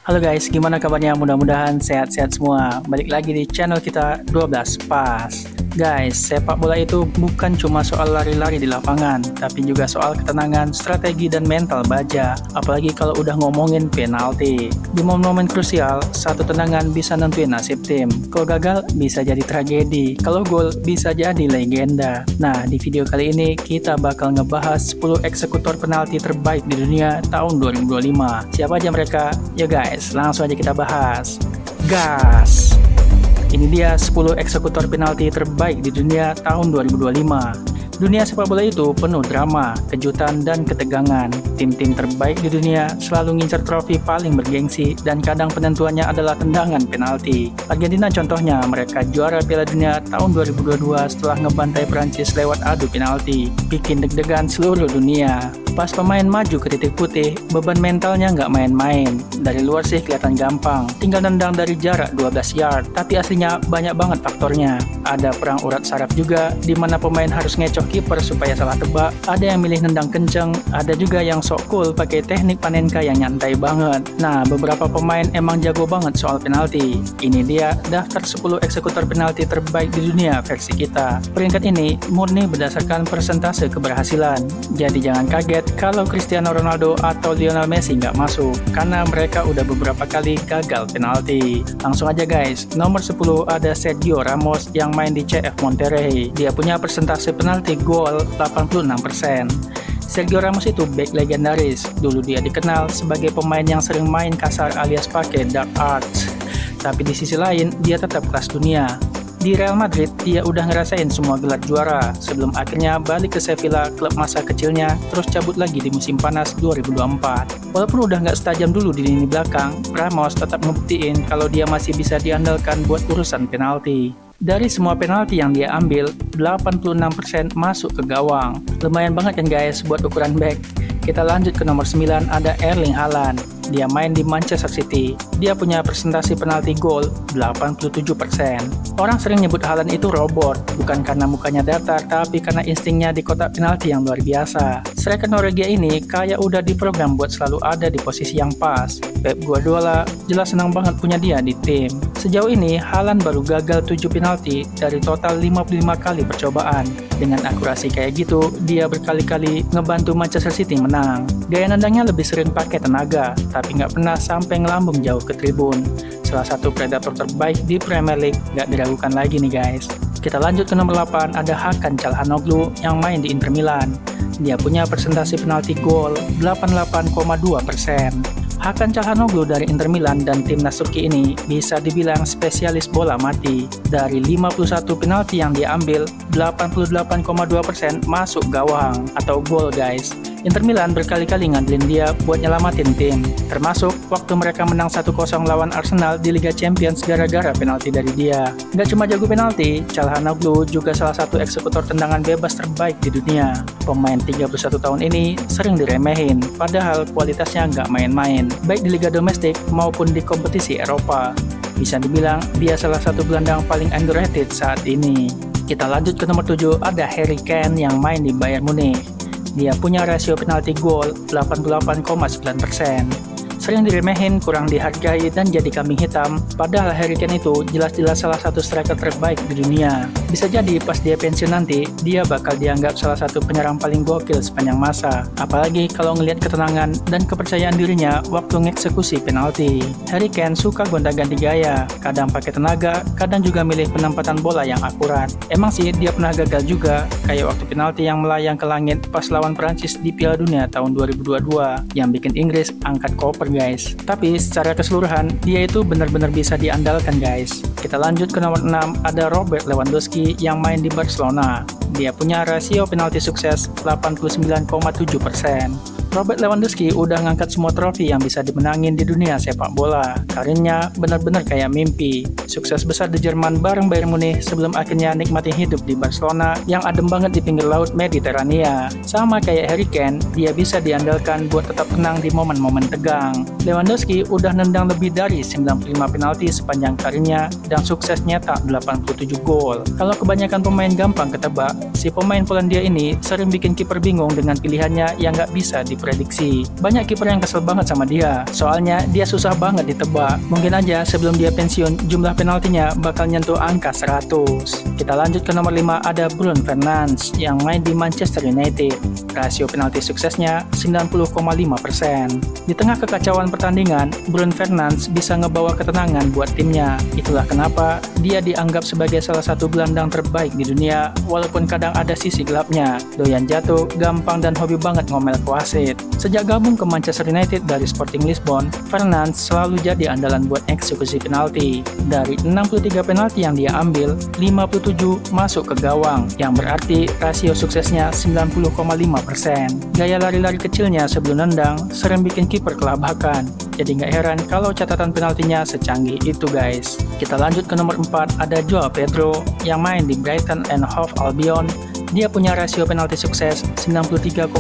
Halo guys, gimana kabarnya? Mudah-mudahan sehat-sehat semua. Balik lagi di channel kita 12 Pas. Guys, sepak bola itu bukan cuma soal lari-lari di lapangan, tapi juga soal ketenangan, strategi, dan mental baja. Apalagi kalau udah ngomongin penalti. Di momen-momen krusial, satu tendangan bisa nentuin nasib tim. Kalau gagal, bisa jadi tragedi. Kalau gol, bisa jadi legenda. Nah, di video kali ini kita bakal ngebahas 10 eksekutor penalti terbaik di dunia tahun 2025. Siapa aja mereka? Ya guys, langsung aja kita bahas. Gas! Ini dia 10 eksekutor penalti terbaik di dunia tahun 2025. Dunia sepak bola itu penuh drama, kejutan, dan ketegangan. Tim-tim terbaik di dunia selalu ngincar trofi paling bergengsi dan kadang penentuannya adalah tendangan penalti. Argentina contohnya, mereka juara Piala Dunia tahun 2022 setelah ngebantai Prancis lewat adu penalti. Bikin deg-degan seluruh dunia. Pas pemain maju ke titik putih, beban mentalnya nggak main-main. Dari luar sih kelihatan gampang, tinggal nendang dari jarak 12 yard, tapi aslinya banyak banget faktornya. Ada perang urat saraf juga, di mana pemain harus ngecoh kiper supaya salah tebak. Ada yang milih nendang kenceng, ada juga yang sok cool pakai teknik Panenka yang nyantai banget. Nah, beberapa pemain emang jago banget soal penalti. Ini dia daftar 10 eksekutor penalti terbaik di dunia versi kita. Peringkat ini murni berdasarkan persentase keberhasilan. Jadi jangan kaget kalau Cristiano Ronaldo atau Lionel Messi nggak masuk, karena mereka udah beberapa kali gagal penalti. Langsung aja guys, nomor 10 ada Sergio Ramos yang main di CF Monterrey. Dia punya persentase penalti gol 86%. Sergio Ramos itu back legendaris. Dulu dia dikenal sebagai pemain yang sering main kasar alias pakai dark arts. Tapi di sisi lain, dia tetap kelas dunia. Di Real Madrid, dia udah ngerasain semua gelar juara, sebelum akhirnya balik ke Sevilla, klub masa kecilnya, terus cabut lagi di musim panas 2024. Walaupun udah nggak setajam dulu di lini belakang, Ramos tetap ngebuktiin kalau dia masih bisa diandalkan buat urusan penalti. Dari semua penalti yang dia ambil, 86% masuk ke gawang. Lumayan banget kan guys buat ukuran back. Kita lanjut ke nomor 9, ada Erling Haaland. Dia main di Manchester City. Dia punya presentasi penalti gol 87%. Orang sering nyebut Haaland itu robot, bukan karena mukanya datar, tapi karena instingnya di kotak penalti yang luar biasa. Striker Norwegia ini kayak udah diprogram buat selalu ada di posisi yang pas. Pep Guardiola jelas senang banget punya dia di tim. Sejauh ini, Haaland baru gagal 7 penalti dari total 55 kali percobaan. Dengan akurasi kayak gitu, dia berkali-kali ngebantu Manchester City menang. Gaya nendangnya lebih sering pakai tenaga, tapi nggak pernah sampai ngelambung jauh ke tribun. Salah satu predator terbaik di Premier League, nggak diragukan lagi nih guys. Kita lanjut ke nomor 8, ada Hakan Çalhanoğlu yang main di Inter Milan. Dia punya presentasi penalti gol 88,2%. Hakan Çalhanoğlu dari Inter Milan dan timnas Turki ini bisa dibilang spesialis bola mati. Dari 51 penalti yang dia ambil, 88,2% masuk gawang atau gol guys. Inter Milan berkali-kali ngandelin dia buat nyelamatin tim, termasuk waktu mereka menang 1-0 lawan Arsenal di Liga Champions gara-gara penalti dari dia. Nggak cuma jago penalti, Çalhanoğlu juga salah satu eksekutor tendangan bebas terbaik di dunia. Pemain 31 tahun ini sering diremehin, padahal kualitasnya nggak main-main, baik di liga domestik maupun di kompetisi Eropa. Bisa dibilang dia salah satu gelandang paling underrated saat ini. Kita lanjut ke nomor 7, ada Harry Kane yang main di Bayern Munich. Dia punya rasio penalti gol 88,9%. Sering diremehin, kurang dihargai, dan jadi kambing hitam, padahal Harry Kane itu jelas-jelas salah satu striker terbaik di dunia. Bisa jadi pas dia pensiun nanti, dia bakal dianggap salah satu penyerang paling gokil sepanjang masa. Apalagi kalau ngelihat ketenangan dan kepercayaan dirinya waktu ngeksekusi penalti. Harry Kane suka gonta-ganti gaya, kadang pakai tenaga, kadang juga milih penempatan bola yang akurat. Emang sih dia pernah gagal juga, kayak waktu penalti yang melayang ke langit pas lawan Prancis di Piala Dunia tahun 2022, yang bikin Inggris angkat koper guys. Tapi secara keseluruhan dia itu benar-benar bisa diandalkan guys. Kita lanjut ke nomor 6, ada Robert Lewandowski yang main di Barcelona. Dia punya rasio penalti sukses 89,7%. Robert Lewandowski udah ngangkat semua trofi yang bisa dimenangin di dunia sepak bola. Karirnya benar-benar kayak mimpi. Sukses besar di Jerman bareng Bayern Munich sebelum akhirnya nikmati hidup di Barcelona yang adem banget di pinggir laut Mediterania. Sama kayak Harry Kane, dia bisa diandalkan buat tetap tenang di momen-momen tegang. Lewandowski udah nendang lebih dari 95 penalti sepanjang karirnya dan sukses nyetak 87 gol. Kalau kebanyakan pemain gampang ketebak, si pemain Polandia ini sering bikin kiper bingung dengan pilihannya yang nggak bisa di diprediksi. Banyak kiper yang kesel banget sama dia, soalnya dia susah banget ditebak. Mungkin aja sebelum dia pensiun, jumlah penaltinya bakal nyentuh angka 100. Kita lanjut ke nomor 5, ada Bruno Fernandes yang main di Manchester United. Rasio penalti suksesnya 90,5%. Di tengah kekacauan pertandingan, Bruno Fernandes bisa ngebawa ketenangan buat timnya. Itulah kenapa dia dianggap sebagai salah satu gelandang terbaik di dunia, walaupun kadang ada sisi gelapnya. Doyan jatuh, gampang dan hobi banget ngomel ke wasit. Sejak gabung ke Manchester United dari Sporting Lisbon, Fernandes selalu jadi andalan buat eksekusi penalti. Dari 63 penalti yang dia ambil, 57 masuk ke gawang, yang berarti rasio suksesnya 90,5%. Gaya lari-lari kecilnya sebelum nendang sering bikin kiper kelabakan. Jadi nggak heran kalau catatan penaltinya secanggih itu guys. Kita lanjut ke nomor 4, ada Joao Pedro yang main di Brighton and Hove Albion. Dia punya rasio penalti sukses 93,3%.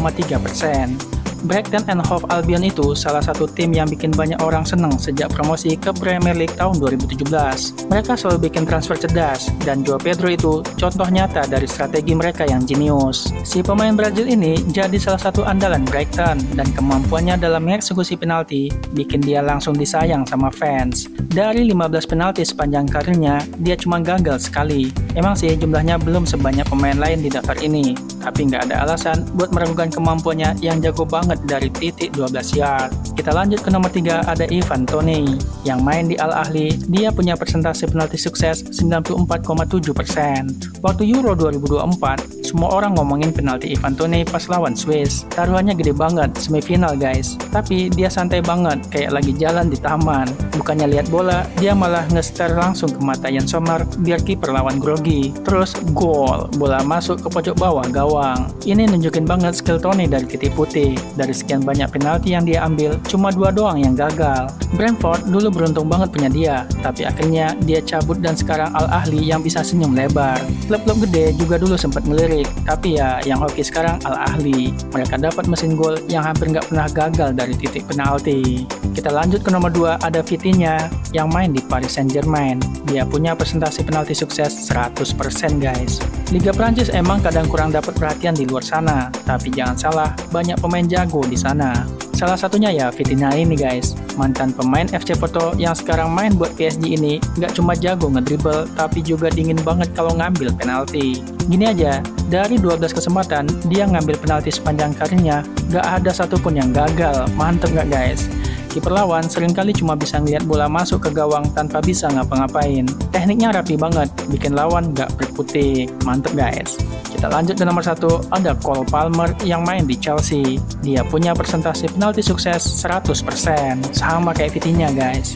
Brighton and Hove Albion itu salah satu tim yang bikin banyak orang seneng sejak promosi ke Premier League tahun 2017. Mereka selalu bikin transfer cerdas, dan Joao Pedro itu contoh nyata dari strategi mereka yang jenius. Si pemain Brazil ini jadi salah satu andalan Brighton, dan kemampuannya dalam mengeksekusi penalti bikin dia langsung disayang sama fans. Dari 15 penalti sepanjang karirnya, dia cuma gagal sekali. Emang sih jumlahnya belum sebanyak pemain lain di daftar ini, tapi nggak ada alasan buat meragukan kemampuannya yang jago banget dari titik 12 yard. Kita lanjut ke nomor 3, ada Ivan Toney yang main di Al Ahly. Dia punya persentase penalti sukses 94,7%. Waktu Euro 2024, semua orang ngomongin penalti Ivan Toney pas lawan Swiss. Taruhannya gede banget, semifinal guys. Tapi dia santai banget, kayak lagi jalan di taman. Bukannya lihat bola, dia malah nge-stare langsung ke mata Jan Sommer biar kiper lawan grogi. Terus gol, bola masuk ke pojok bawah gawang. Ini nunjukin banget skill Toney dari titik putih. Dari sekian banyak penalti yang dia ambil, cuma 2 doang yang gagal. Brentford dulu beruntung banget punya dia, tapi akhirnya dia cabut dan sekarang Al Ahly yang bisa senyum lebar. Klub-klub gede juga dulu sempat ngelirik, tapi ya yang hoki sekarang Al Ahly. Mereka dapat mesin gol yang hampir nggak pernah gagal dari titik penalti. Kita lanjut ke nomor 2, ada Vitinha yang main di Paris Saint-Germain. Dia punya persentase penalti sukses 100% guys. Liga Prancis emang kadang kurang dapat perhatian di luar sana, tapi jangan salah, banyak pemain jago di sana. Salah satunya ya Vitinha ini guys, mantan pemain FC Porto yang sekarang main buat PSG ini nggak cuma jago ngedribble, tapi juga dingin banget kalau ngambil penalti. Gini aja, dari 12 kesempatan dia ngambil penalti sepanjang karirnya, nggak ada satupun yang gagal. Mantep nggak guys? Kiper lawan seringkali cuma bisa ngeliat bola masuk ke gawang tanpa bisa ngapa-ngapain. Tekniknya rapi banget, bikin lawan nggak berkutik. Mantep guys. Kita lanjut ke nomor 1, ada Cole Palmer yang main di Chelsea. Dia punya persentase penalti sukses 100%, sama kayak Vitinha guys.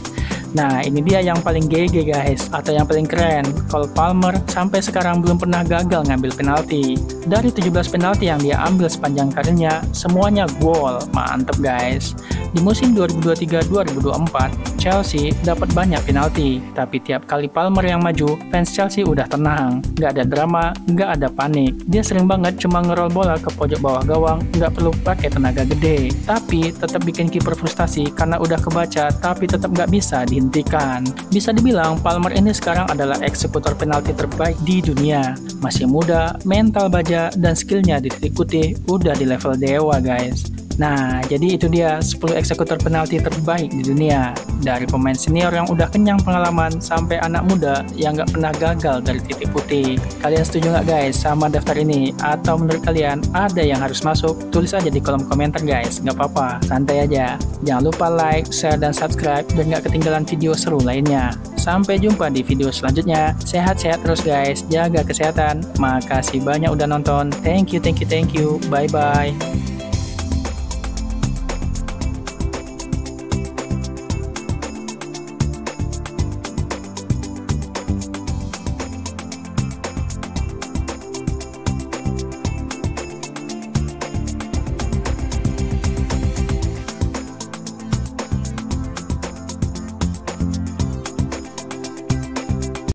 Nah, ini dia yang paling GG guys, atau yang paling keren. Cole Palmer sampai sekarang belum pernah gagal ngambil penalti. Dari 17 penalti yang dia ambil sepanjang karirnya, semuanya gol. Mantep guys. Di musim 2023-2024, Chelsea dapat banyak penalti, tapi tiap kali Palmer yang maju, fans Chelsea udah tenang. Nggak ada drama, nggak ada panik. Dia sering banget cuma ngerol bola ke pojok bawah gawang, nggak perlu pakai tenaga gede. Tapi tetap bikin kiper frustasi karena udah kebaca, tapi tetap nggak bisa dihentikan. Bisa dibilang Palmer ini sekarang adalah eksekutor penalti terbaik di dunia. Masih muda, mental baja, dan skillnya di titik putih udah di level dewa guys. Nah, jadi itu dia 10 eksekutor penalti terbaik di dunia. Dari pemain senior yang udah kenyang pengalaman sampai anak muda yang nggak pernah gagal dari titik putih. Kalian setuju nggak guys sama daftar ini? Atau menurut kalian ada yang harus masuk? Tulis aja di kolom komentar guys, nggak apa-apa, santai aja. Jangan lupa like, share, dan subscribe biar nggak ketinggalan video seru lainnya. Sampai jumpa di video selanjutnya. Sehat-sehat terus guys, jaga kesehatan. Makasih banyak udah nonton. Thank you. Bye-bye.